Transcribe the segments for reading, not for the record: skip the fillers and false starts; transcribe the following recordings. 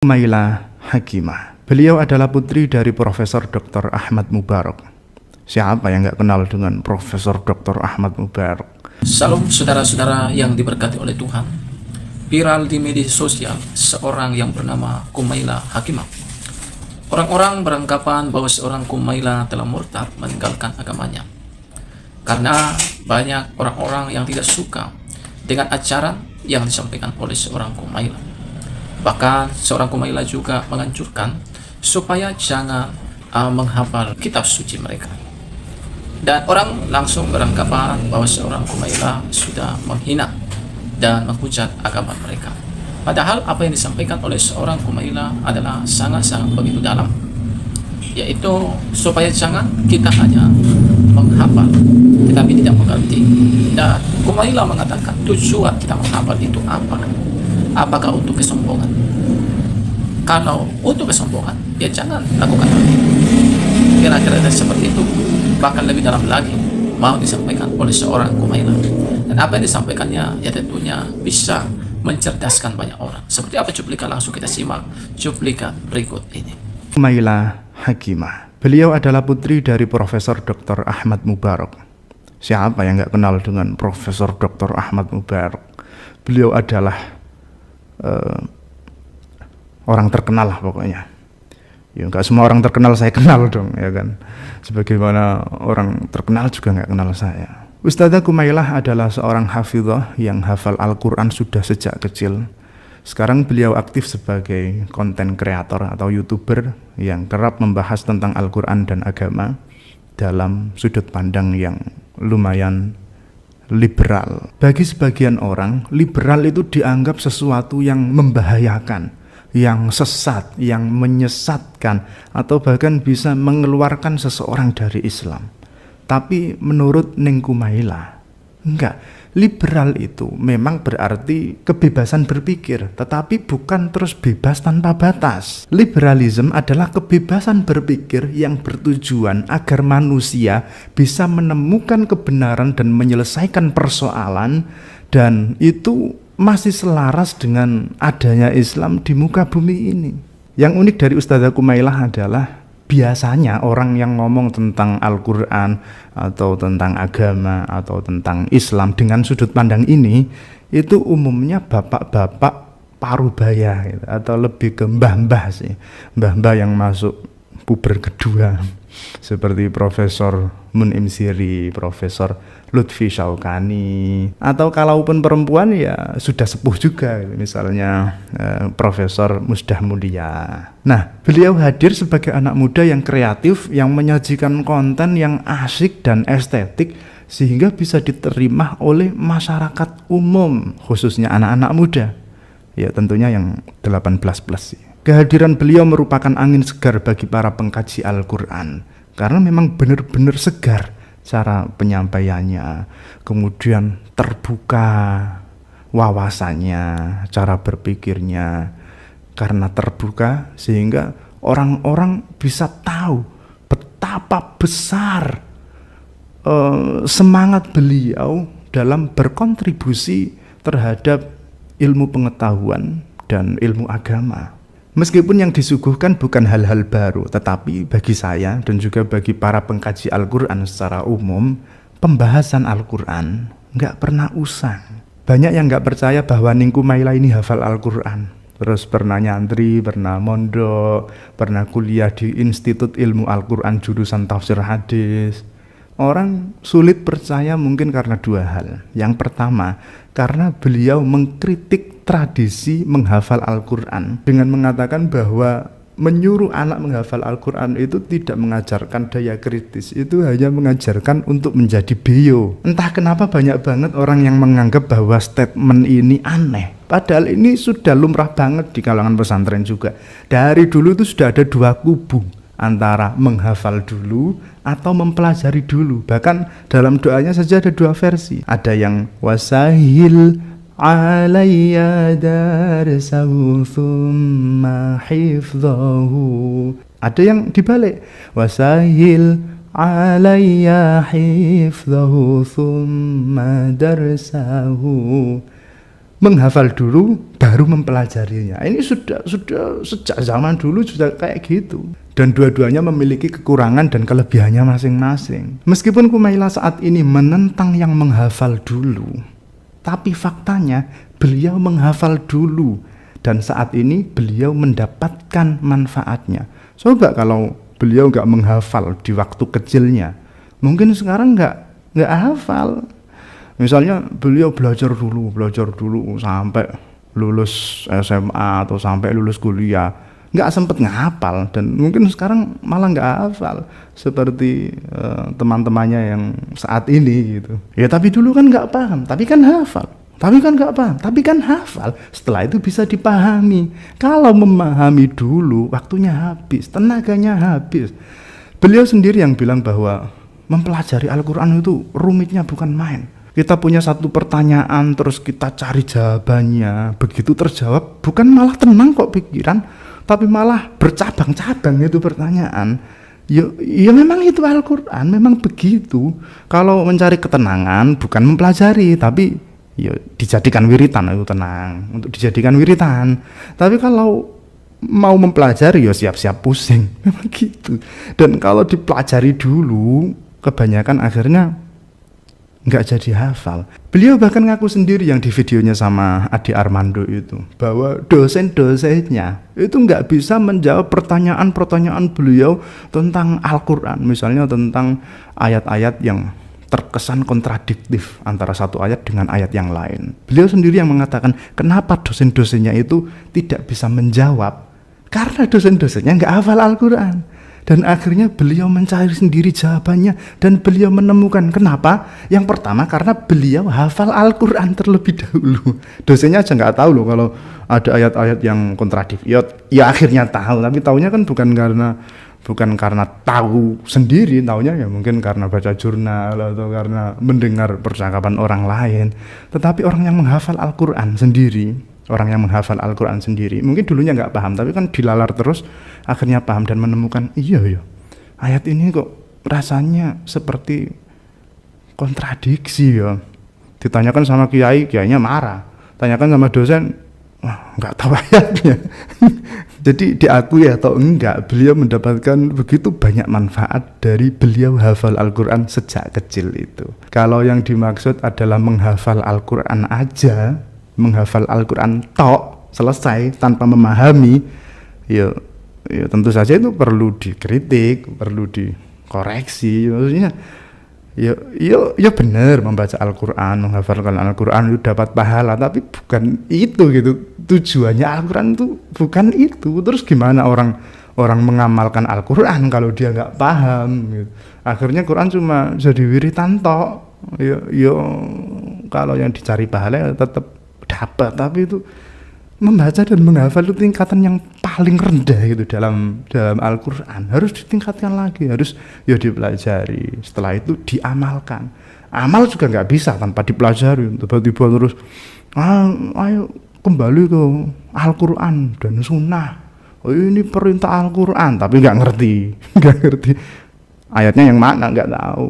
Humaila Hakimah. Beliau adalah putri dari Profesor Dr. Ahmad Mubarak. Siapa yang nggak kenal dengan Profesor Dr. Ahmad Mubarak? Salam saudara-saudara yang diberkati oleh Tuhan. Viral di media sosial seorang yang bernama Humaila Hakimah. Orang-orang beranggapan bahwa seorang Humaila telah murtad meninggalkan agamanya karena banyak orang-orang yang tidak suka dengan ajaran yang disampaikan oleh seorang Humaila. Bahkan seorang Humaila juga menganjurkan supaya jangan menghafal kitab suci mereka. Dan orang langsung beranggapan bahwa seorang Humaila sudah menghina dan menghujat agama mereka. Padahal apa yang disampaikan oleh seorang Humaila adalah sangat-sangat begitu dalam, yaitu supaya jangan kita hanya menghafal tetapi tidak mengerti. Dan Humaila mengatakan tujuan kita menghafal itu apa? Apakah untuk kesombongan? Kalau untuk kesombongan, ya jangan lakukan hal itu. Kira-kira seperti itu. Bahkan lebih dalam lagi mau disampaikan oleh seorang Humaila. Dan apa yang disampaikannya ya tentunya bisa mencerdaskan banyak orang. Seperti apa cuplikan, langsung kita simak cuplikan berikut ini. Humaila Hakimah. Beliau adalah putri dari Profesor Dr. Ahmad Mubarak. Siapa yang nggak kenal dengan Profesor Dr. Ahmad Mubarak? Beliau adalah orang terkenal lah pokoknya. Ya nggak semua orang terkenal saya kenal dong, ya kan. Sebagaimana orang terkenal juga nggak kenal saya. Ustadzah Humailah adalah seorang hafidhah yang hafal Al-Quran sudah sejak kecil. Sekarang beliau aktif sebagai konten kreator atau YouTuber yang kerap membahas tentang Al-Quran dan agama dalam sudut pandang yang lumayan liberal. Bagi sebagian orang, liberal itu dianggap sesuatu yang membahayakan, yang sesat, yang menyesatkan, atau bahkan bisa mengeluarkan seseorang dari Islam. Tapi menurut Neng Humaila, enggak. Liberal itu memang berarti kebebasan berpikir, tetapi bukan terus bebas tanpa batas. Liberalisme adalah kebebasan berpikir yang bertujuan agar manusia bisa menemukan kebenaran dan menyelesaikan persoalan, dan itu masih selaras dengan adanya Islam di muka bumi ini. Yang unik dari Ustadzah Humailah adalah biasanya orang yang ngomong tentang Al-Quran atau tentang agama atau tentang Islam dengan sudut pandang ini, itu umumnya bapak-bapak parubaya gitu, atau lebih ke mbah-mbah sih, mbah-mbah yang masuk puber kedua seperti Profesor Mun'im Siri, Profesor Lutfi Syaukani, atau kalaupun perempuan ya sudah sepuh juga, misalnya Profesor Musdah Mulia. Nah, beliau hadir sebagai anak muda yang kreatif, yang menyajikan konten yang asik dan estetik sehingga bisa diterima oleh masyarakat umum, khususnya anak-anak muda. Ya tentunya yang 18+ sih. Kehadiran beliau merupakan angin segar bagi para pengkaji Al-Quran, karena memang benar-benar segar cara penyampaiannya, kemudian terbuka wawasannya, cara berpikirnya, karena terbuka sehingga orang-orang bisa tahu betapa besar semangat beliau dalam berkontribusi terhadap ilmu pengetahuan dan ilmu agama. Meskipun yang disuguhkan bukan hal-hal baru, tetapi bagi saya dan juga bagi para pengkaji Al-Quran secara umum, pembahasan Al-Quran nggak pernah usang. Banyak yang nggak percaya bahwa Neng Humaila ini hafal Al-Quran, terus pernah nyantri, pernah mondok, pernah kuliah di Institut Ilmu Al-Quran jurusan Tafsir Hadis. Orang sulit percaya mungkin karena dua hal. Yang pertama, karena beliau mengkritik tradisi menghafal Al-Quran dengan mengatakan bahwa menyuruh anak menghafal Al-Quran itu tidak mengajarkan daya kritis, itu hanya mengajarkan untuk menjadi beo. Entah kenapa banyak banget orang yang menganggap bahwa statement ini aneh, padahal ini sudah lumrah banget di kalangan pesantren juga. Dari dulu itu sudah ada dua kubu, antara menghafal dulu atau mempelajari dulu. Bahkan dalam doanya saja ada dua versi. Ada yang wasahil alayya darsahu thumma hifdhahu. Ada yang dibalik, wasahil alayya hifdhahu thumma darsahu. menghafal dulu baru mempelajarinya. Ini sudah sejak zaman dulu sudah kayak gitu. Dan dua-duanya memiliki kekurangan dan kelebihannya masing-masing. Meskipun Kumaila saat ini menentang yang menghafal dulu, tapi faktanya beliau menghafal dulu dan saat ini beliau mendapatkan manfaatnya. Coba kalau beliau nggak menghafal di waktu kecilnya, mungkin sekarang nggak hafal. Misalnya beliau belajar dulu sampai lulus SMA atau sampai lulus kuliah, nggak sempet ngehafal dan mungkin sekarang malah nggak hafal seperti teman-temannya yang saat ini gitu. Ya tapi dulu kan nggak paham, tapi kan hafal. Tapi kan nggak paham, tapi kan hafal. Setelah itu bisa dipahami. Kalau memahami dulu, waktunya habis, tenaganya habis. Beliau sendiri yang bilang bahwa mempelajari Al-Quran itu rumitnya bukan main. Kita punya satu pertanyaan, terus kita cari jawabannya. Begitu terjawab, bukan malah tenang kok pikiran, tapi malah bercabang-cabang itu pertanyaan. Ya memang itu Al-Quran, memang begitu. Kalau mencari ketenangan, bukan mempelajari, tapi ya dijadikan wiritan itu tenang untuk dijadikan wiritan. Tapi kalau mau mempelajari ya siap-siap pusing, memang gitu. Dan kalau dipelajari dulu kebanyakan akhirnya nggak jadi hafal. Beliau bahkan ngaku sendiri yang di videonya sama Adi Armando itu, bahwa dosen-dosennya itu nggak bisa menjawab pertanyaan-pertanyaan beliau tentang Al-Quran, misalnya tentang ayat-ayat yang terkesan kontradiktif antara satu ayat dengan ayat yang lain. Beliau sendiri yang mengatakan kenapa dosen-dosennya itu tidak bisa menjawab, karena dosen-dosennya nggak hafal Al-Quran. Dan akhirnya beliau mencari sendiri jawabannya dan beliau menemukan. Kenapa? Yang pertama karena beliau hafal Al-Quran terlebih dahulu. Dosennya aja nggak tahu loh kalau ada ayat-ayat yang kontradiktif. Ya akhirnya tahu, tapi taunya kan bukan karena tahu sendiri, taunya ya mungkin karena baca jurnal atau karena mendengar percakapan orang lain. Tetapi orang yang menghafal Al-Quran sendiri, mungkin dulunya nggak paham, tapi kan dilalar terus, akhirnya paham dan menemukan, iya ayat ini kok rasanya seperti kontradiksi ya. Ditanyakan sama kiainya marah, tanyakan sama dosen, wah nggak tahu ayatnya. Jadi diakui atau enggak, beliau mendapatkan begitu banyak manfaat dari beliau hafal Al-Quran sejak kecil itu. Kalau yang dimaksud adalah menghafal Al-Quran aja, menghafal Al-Quran tok, selesai tanpa memahami, ya tentu saja itu perlu dikritik, perlu dikoreksi. Maksudnya ya benar membaca Al-Quran, menghafalkan Al-Quran itu dapat pahala, tapi bukan itu gitu. Tujuannya Al-Quran itu bukan itu. Terus gimana orang mengamalkan Al-Quran kalau dia nggak paham gitu. Akhirnya Quran cuma jadi wiritan tok. Ya kalau yang dicari pahala ya tetap dapat, tapi itu membaca dan menghafal itu tingkatan yang paling rendah gitu dalam Al-Quran. Harus ditingkatkan lagi, harus ya dipelajari, setelah itu diamalkan. Amal juga nggak bisa tanpa dipelajari. Tiba-tiba terus ayo kembali ke Al-Quran dan Sunnah. Oh ini perintah Al-Quran, tapi nggak ngerti ayatnya yang mana, nggak tahu.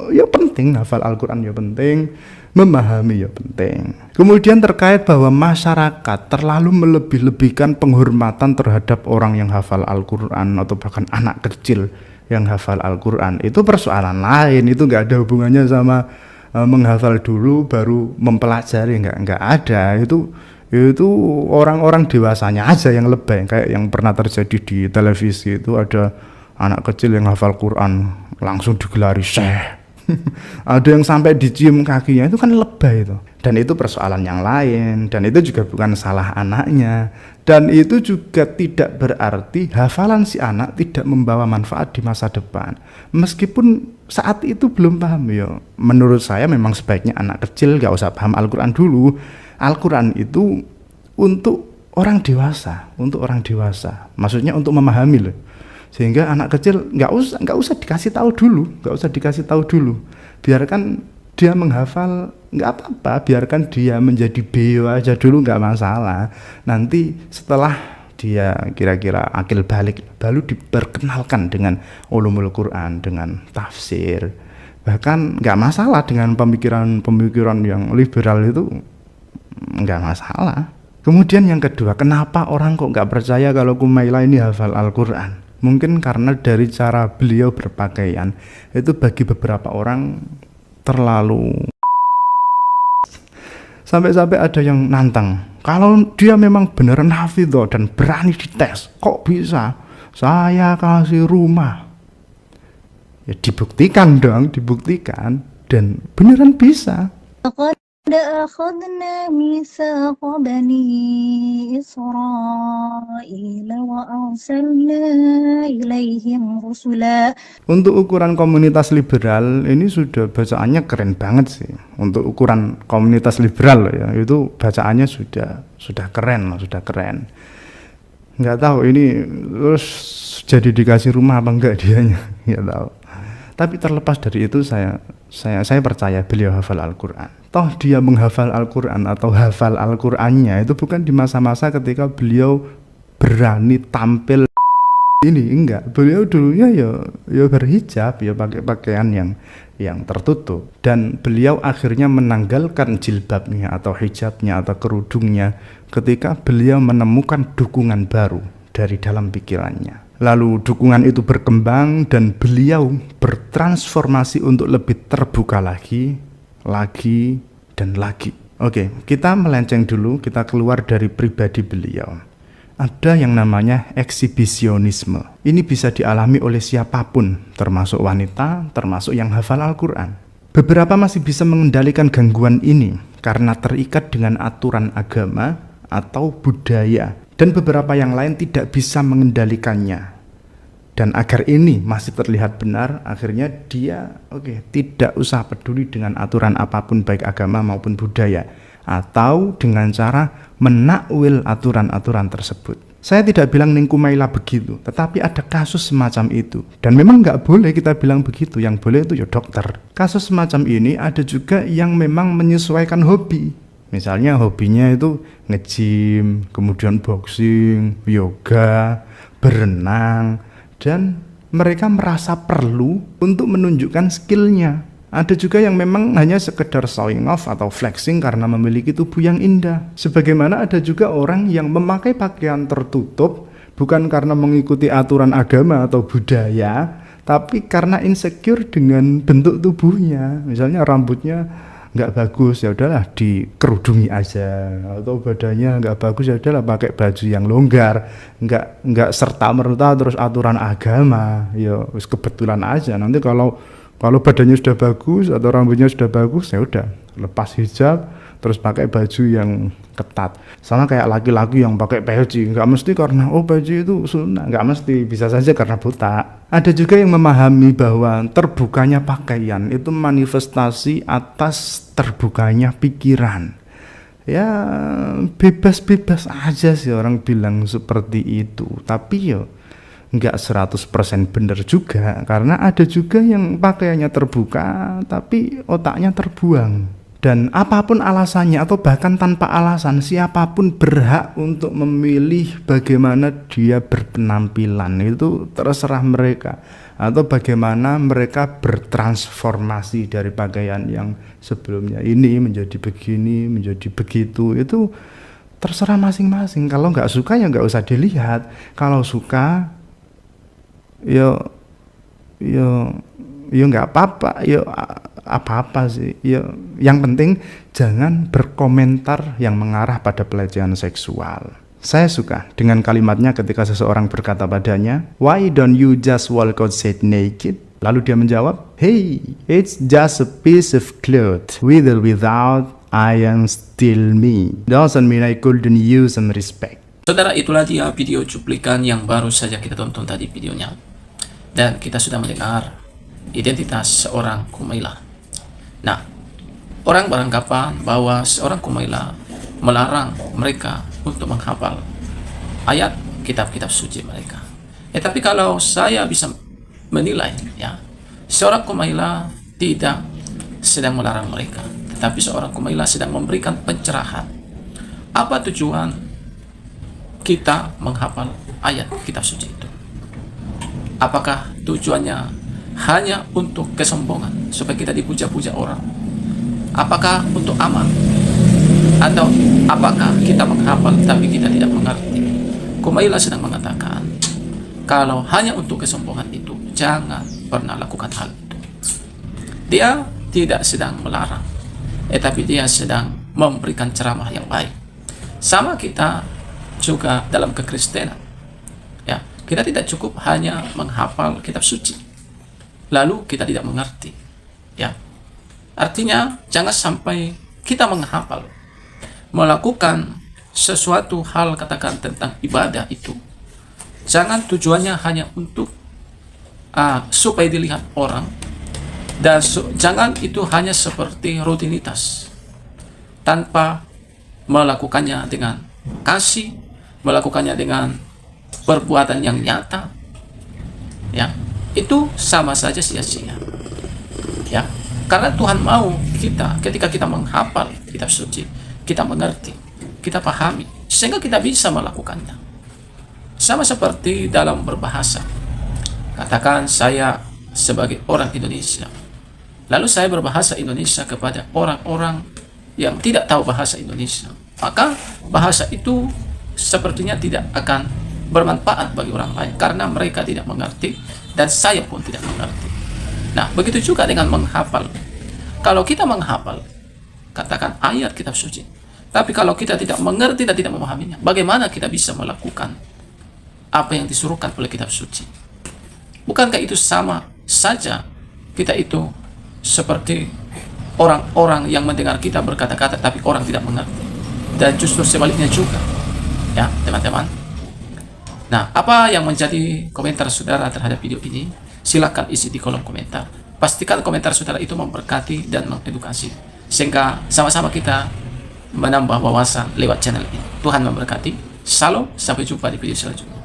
Ya penting hafal Al-Quran, ya penting memahami, ya penting. Kemudian terkait bahwa masyarakat terlalu melebih-lebihkan penghormatan terhadap orang yang hafal Al-Quran atau bahkan anak kecil yang hafal Al-Quran, itu persoalan lain. Itu nggak ada hubungannya sama menghafal dulu baru mempelajari, nggak ada. Itu orang-orang dewasanya aja yang lebay, kayak yang pernah terjadi di televisi itu, ada anak kecil yang hafal Quran langsung digelari syekh. Ada yang sampai dicium kakinya, itu kan lebay itu. Dan itu persoalan yang lain, dan itu juga bukan salah anaknya. Dan itu juga tidak berarti hafalan si anak tidak membawa manfaat di masa depan. Meskipun saat itu belum paham, ya menurut saya memang sebaiknya anak kecil gak usah paham Al-Quran dulu. Al-Quran itu untuk orang dewasa, maksudnya untuk memahami loh. Sehingga anak kecil nggak usah dikasih tahu dulu, biarkan dia menghafal, nggak apa-apa, biarkan dia menjadi beo aja dulu, nggak masalah. Nanti setelah dia kira-kira akil balik, baru diperkenalkan dengan ulumul Quran, dengan tafsir. Bahkan nggak masalah dengan pemikiran yang liberal itu, nggak masalah. Kemudian yang kedua, kenapa orang kok nggak percaya kalau Kumaila ini hafal Al-Quran? Mungkin karena dari cara beliau berpakaian itu bagi beberapa orang terlalu, sampai-sampai ada yang nantang, kalau dia memang beneran hafidho dan berani dites, kok bisa? Saya kasih rumah. Ya dibuktikan dong, dibuktikan, dan beneran bisa. لقد أخذنا ميثاق بني إسرائيل وأرسلنا إليهم رسلا. Untuk ukuran komunitas liberal ini sudah bacaannya keren banget sih. Untuk ukuran komunitas liberal ya, itu bacaannya sudah keren, sudah keren. Nggak tahu ini terus jadi dikasih rumah apa enggak dianya, nggak tahu. Tapi terlepas dari itu saya percaya beliau hafal Al-Quran. Toh dia menghafal Al-Quran atau hafal Al-Qurannya itu bukan di masa-masa ketika beliau berani tampil ini, enggak. Beliau dulunya ya berhijab, ya pakai pakaian yang tertutup, dan beliau akhirnya menanggalkan jilbabnya atau hijabnya atau kerudungnya ketika beliau menemukan dukungan baru dari dalam pikirannya. Lalu dukungan itu berkembang dan beliau bertransformasi untuk lebih terbuka lagi dan lagi. Oke, kita melenceng dulu, kita keluar dari pribadi beliau. Ada yang namanya eksibisionisme. Ini bisa dialami oleh siapapun, termasuk wanita, termasuk yang hafal Al-Quran. Beberapa masih bisa mengendalikan gangguan ini karena terikat dengan aturan agama atau budaya, dan beberapa yang lain tidak bisa mengendalikannya. Dan agar ini masih terlihat benar, akhirnya dia tidak usah peduli dengan aturan apapun baik agama maupun budaya, atau dengan cara menakwil aturan-aturan tersebut. Saya tidak bilang Ning Kumaila begitu, tetapi ada kasus semacam itu. Dan memang nggak boleh kita bilang begitu, yang boleh itu ya dokter. Kasus semacam ini ada juga yang memang menyesuaikan hobi. Misalnya hobinya itu nge-gym, kemudian boxing, yoga, berenang, dan mereka merasa perlu untuk menunjukkan skillnya. Ada juga yang memang hanya sekedar showing off atau flexing karena memiliki tubuh yang indah. Sebagaimana ada juga orang yang memakai pakaian tertutup bukan karena mengikuti aturan agama atau budaya, tapi karena insecure dengan bentuk tubuhnya. Misalnya rambutnya nggak bagus, ya udahlah dikerudungi aja, atau badannya nggak bagus, ya udahlah pakai baju yang longgar, nggak serta merta terus aturan agama, ya wis kebetulan aja. Nanti kalau badannya sudah bagus atau rambutnya sudah bagus, ya udah lepas hijab terus pakai baju yang ketat. Sama kayak laki-laki yang pakai peci, nggak mesti karena peci itu sunnah, nggak mesti, bisa saja karena buta. Ada juga yang memahami bahwa terbukanya pakaian itu manifestasi atas terbukanya pikiran. Ya bebas-bebas aja sih orang bilang seperti itu, tapi ya nggak 100% benar juga, karena ada juga yang pakaiannya terbuka tapi otaknya terbuang. Dan apapun alasannya atau bahkan tanpa alasan, siapapun berhak untuk memilih bagaimana dia berpenampilan, itu terserah mereka. Atau bagaimana mereka bertransformasi dari pakaian yang sebelumnya ini menjadi begini, menjadi begitu, itu terserah masing-masing. Kalau nggak suka ya nggak usah dilihat. Kalau suka ya nggak apa-apa, ya apa-apa sih. Ya, yang penting jangan berkomentar yang mengarah pada pelecehan seksual. Saya suka dengan kalimatnya ketika seseorang berkata padanya, "Why don't you just walk outside naked?" Lalu dia menjawab, "Hey, it's just a piece of cloth, with or without, I am still me. Doesn't mean I couldn't use some respect." Saudara, itulah dia video cuplikan yang baru saja kita tonton tadi videonya. Dan kita sudah mendengar identitas seorang Kumaila. Nah, orang beranggapan bahwa seorang Kumaila melarang mereka untuk menghafal ayat kitab-kitab suci mereka. Tapi kalau saya bisa menilai, ya, seorang Kumaila tidak sedang melarang mereka, tetapi seorang Kumaila sedang memberikan pencerahan. Apa tujuan kita menghafal ayat kitab suci itu? Apakah tujuannya hanya untuk kesombongan supaya kita dipuja-puja orang? Apakah untuk amal? Atau apakah kita menghafal tapi kita tidak mengerti? Kumaila sedang mengatakan, kalau hanya untuk kesombongan itu, jangan pernah lakukan hal itu. Dia tidak sedang melarang, tapi dia sedang memberikan ceramah yang baik. Sama kita juga dalam kekristenan. Ya, kita tidak cukup hanya menghafal kitab suci, lalu kita tidak mengerti. Ya, artinya jangan sampai kita menghafal, melakukan sesuatu hal, katakan tentang ibadah itu, jangan tujuannya hanya untuk supaya dilihat orang, dan jangan itu hanya seperti rutinitas tanpa melakukannya dengan kasih, melakukannya dengan perbuatan yang nyata. Ya, itu sama saja sia-sia. Ya, karena Tuhan mau kita ketika kita menghafal kitab suci, kita mengerti, kita pahami, sehingga kita bisa melakukannya. Sama seperti dalam berbahasa. Katakan saya sebagai orang Indonesia, lalu saya berbahasa Indonesia kepada orang-orang yang tidak tahu bahasa Indonesia, maka bahasa itu sepertinya tidak akan bermanfaat bagi orang lain karena mereka tidak mengerti dan saya pun tidak mengerti. Nah, begitu juga dengan menghafal. Kalau kita menghafal, katakan ayat kitab suci, tapi kalau kita tidak mengerti dan tidak memahaminya, bagaimana kita bisa melakukan apa yang disuruhkan oleh kitab suci? Bukankah itu sama saja kita itu seperti orang-orang yang mendengar kita berkata-kata tapi orang tidak mengerti, dan justru sebaliknya juga, ya teman-teman. Nah, apa yang menjadi komentar saudara terhadap video ini? Silakan isi di kolom komentar. Pastikan komentar saudara itu memberkati dan mengedukasi, sehingga sama-sama kita menambah wawasan lewat channel ini. Tuhan memberkati. Salam, sampai jumpa di video selanjutnya.